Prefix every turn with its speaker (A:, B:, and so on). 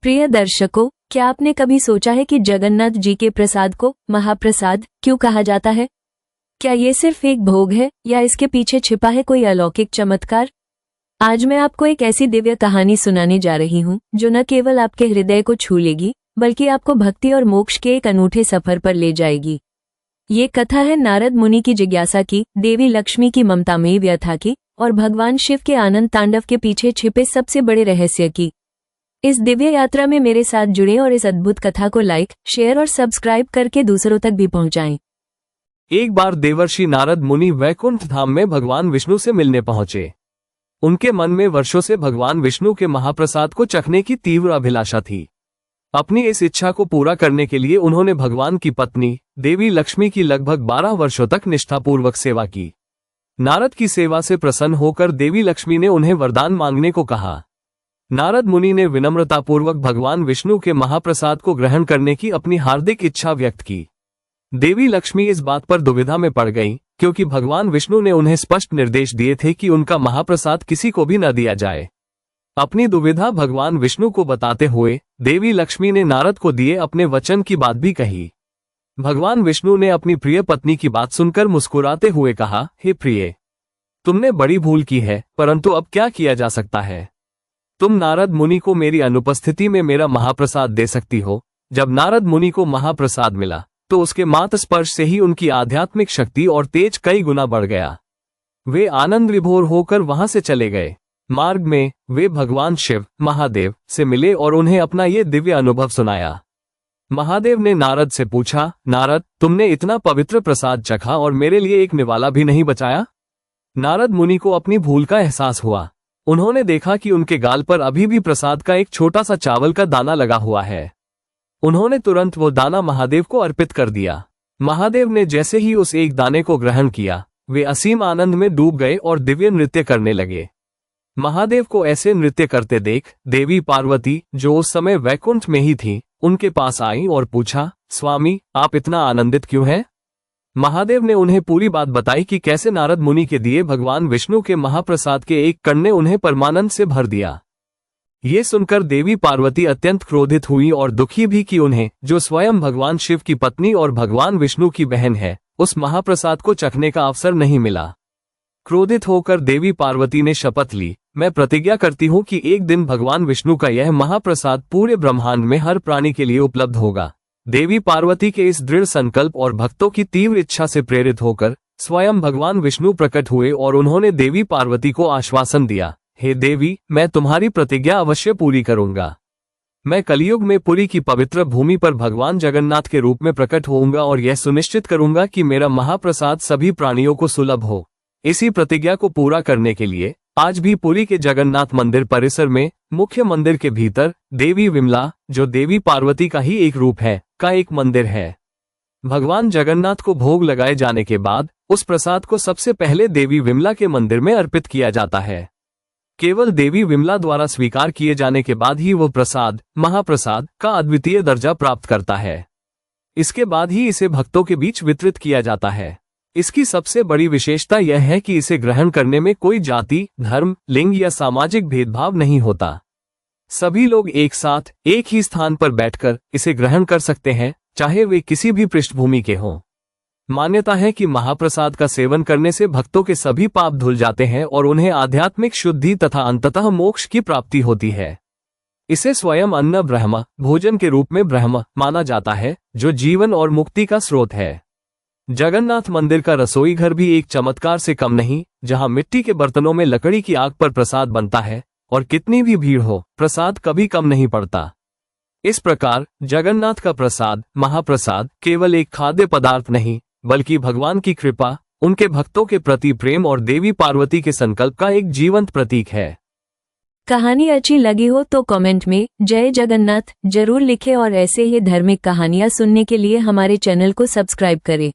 A: प्रिय दर्शकों, क्या आपने कभी सोचा है कि जगन्नाथ जी के प्रसाद को महाप्रसाद क्यों कहा जाता है? क्या ये सिर्फ एक भोग है या इसके पीछे छिपा है कोई अलौकिक चमत्कार? आज मैं आपको एक ऐसी दिव्य कहानी सुनाने जा रही हूँ जो न केवल आपके हृदय को छू लेगी बल्कि आपको भक्ति और मोक्ष के एक अनूठे सफर पर ले जाएगी। ये कथा है नारद मुनि की जिज्ञासा की, देवी लक्ष्मी की ममतामयी व्यथा की और भगवान शिव के आनंद तांडव के पीछे छिपे सबसे बड़े रहस्य की। इस दिव्य यात्रा में मेरे साथ जुड़े और इस अद्भुत कथा को लाइक, शेयर और सब्सक्राइब करके दूसरों तक भी पहुंचाएं।
B: एक बार देवर्षि नारद मुनि वैकुंठ धाम में भगवान विष्णु से मिलने पहुंचे। उनके मन में वर्षों से भगवान विष्णु के महाप्रसाद को चखने की तीव्र अभिलाषा थी। अपनी इस इच्छा को पूरा करने के लिए उन्होंने भगवान की पत्नी देवी लक्ष्मी की लगभग 12 वर्षों तक निष्ठापूर्वक सेवा की। नारद की सेवा से प्रसन्न होकर देवी लक्ष्मी ने उन्हें वरदान मांगने को कहा। नारद मुनि ने विनम्रतापूर्वक भगवान विष्णु के महाप्रसाद को ग्रहण करने की अपनी हार्दिक इच्छा व्यक्त की। देवी लक्ष्मी इस बात पर दुविधा में पड़ गईं, क्योंकि भगवान विष्णु ने उन्हें स्पष्ट निर्देश दिए थे कि उनका महाप्रसाद किसी को भी न दिया जाए। अपनी दुविधा भगवान विष्णु को बताते हुए देवी लक्ष्मी ने नारद को दिए अपने वचन की बात भी कही। भगवान विष्णु ने अपनी प्रिय पत्नी की बात सुनकर मुस्कुराते हुए कहा, हे प्रिय, तुमने बड़ी भूल की है, परंतु अब क्या किया जा सकता है। तुम नारद मुनि को मेरी अनुपस्थिति में मेरा महाप्रसाद दे सकती हो। जब नारद मुनि को महाप्रसाद मिला तो उसके मात्र स्पर्श से ही उनकी आध्यात्मिक शक्ति और तेज कई गुना बढ़ गया। वे आनंद विभोर होकर वहां से चले गए। मार्ग में वे भगवान शिव महादेव से मिले और उन्हें अपना ये दिव्य अनुभव सुनाया। महादेव ने नारद से पूछा, नारद, तुमने इतना पवित्र प्रसाद चखा और मेरे लिए एक निवाला भी नहीं बचाया। नारद मुनि को अपनी भूल का एहसास हुआ। उन्होंने देखा कि उनके गाल पर अभी भी प्रसाद का एक छोटा सा चावल का दाना लगा हुआ है। उन्होंने तुरंत वो दाना महादेव को अर्पित कर दिया। महादेव ने जैसे ही उस एक दाने को ग्रहण किया, वे असीम आनंद में डूब गए और दिव्य नृत्य करने लगे। महादेव को ऐसे नृत्य करते देख देवी पार्वती, जो उस समय वैकुंठ में ही थी, उनके पास आई और पूछा, स्वामी, आप इतना आनंदित क्यों हैं? महादेव ने उन्हें पूरी बात बताई कि कैसे नारद मुनि के दिए भगवान विष्णु के महाप्रसाद के एक कण ने उन्हें परमानंद से भर दिया। ये सुनकर देवी पार्वती अत्यंत क्रोधित हुई और दुखी भी कि उन्हें, जो स्वयं भगवान शिव की पत्नी और भगवान विष्णु की बहन है, उस महाप्रसाद को चखने का अवसर नहीं मिला। क्रोधित होकर देवी पार्वती ने शपथ ली, मैं प्रतिज्ञा करती हूँ कि एक दिन भगवान विष्णु का यह महाप्रसाद पूरे ब्रह्मांड में हर प्राणी के लिए उपलब्ध होगा। देवी पार्वती के इस दृढ़ संकल्प और भक्तों की तीव्र इच्छा से प्रेरित होकर स्वयं भगवान विष्णु प्रकट हुए और उन्होंने देवी पार्वती को आश्वासन दिया, हे देवी, मैं तुम्हारी प्रतिज्ञा अवश्य पूरी करूंगा। मैं कलयुग में पुरी की पवित्र भूमि पर भगवान जगन्नाथ के रूप में प्रकट होऊंगा और यह सुनिश्चित करूंगा कि मेरा महाप्रसाद सभी प्राणियों को सुलभ हो। इसी प्रतिज्ञा को पूरा करने के लिए आज भी पुरी के जगन्नाथ मंदिर परिसर में मुख्य मंदिर के भीतर देवी विमला, जो देवी पार्वती का ही एक रूप है, का एक मंदिर है। भगवान जगन्नाथ को भोग लगाए जाने के बाद उस प्रसाद को सबसे पहले देवी विमला के मंदिर में अर्पित किया जाता है। केवल देवी विमला द्वारा स्वीकार किए जाने के बाद ही वह प्रसाद महाप्रसाद का अद्वितीय दर्जा प्राप्त करता है। इसके बाद ही इसे भक्तों के बीच वितरित किया जाता है। इसकी सबसे बड़ी विशेषता यह है कि इसे ग्रहण करने में कोई जाति, धर्म, लिंग या सामाजिक भेदभाव नहीं होता। सभी लोग एक साथ एक ही स्थान पर बैठकर इसे ग्रहण कर सकते हैं, चाहे वे किसी भी पृष्ठभूमि के हों। मान्यता है कि महाप्रसाद का सेवन करने से भक्तों के सभी पाप धुल जाते हैं और उन्हें आध्यात्मिक शुद्धि तथा अंततः मोक्ष की प्राप्ति होती है। इसे स्वयं अन्न ब्रह्म, भोजन के रूप में ब्रह्म माना जाता है, जो जीवन और मुक्ति का स्रोत है। जगन्नाथ मंदिर का रसोई घर भी एक चमत्कार से कम नहीं, जहां मिट्टी के बर्तनों में लकड़ी की आग पर प्रसाद बनता है और कितनी भी भीड़ हो, प्रसाद कभी कम नहीं पड़ता। इस प्रकार जगन्नाथ का प्रसाद महाप्रसाद केवल एक खाद्य पदार्थ नहीं, बल्कि भगवान की कृपा, उनके भक्तों के प्रति प्रेम और देवी पार्वती के संकल्प का एक जीवंत प्रतीक है।
A: कहानी अच्छी लगी हो तो कमेंट में जय जगन्नाथ जरूर लिखें और ऐसे ही धार्मिक कहानियां सुनने के लिए हमारे चैनल को सब्सक्राइब करें।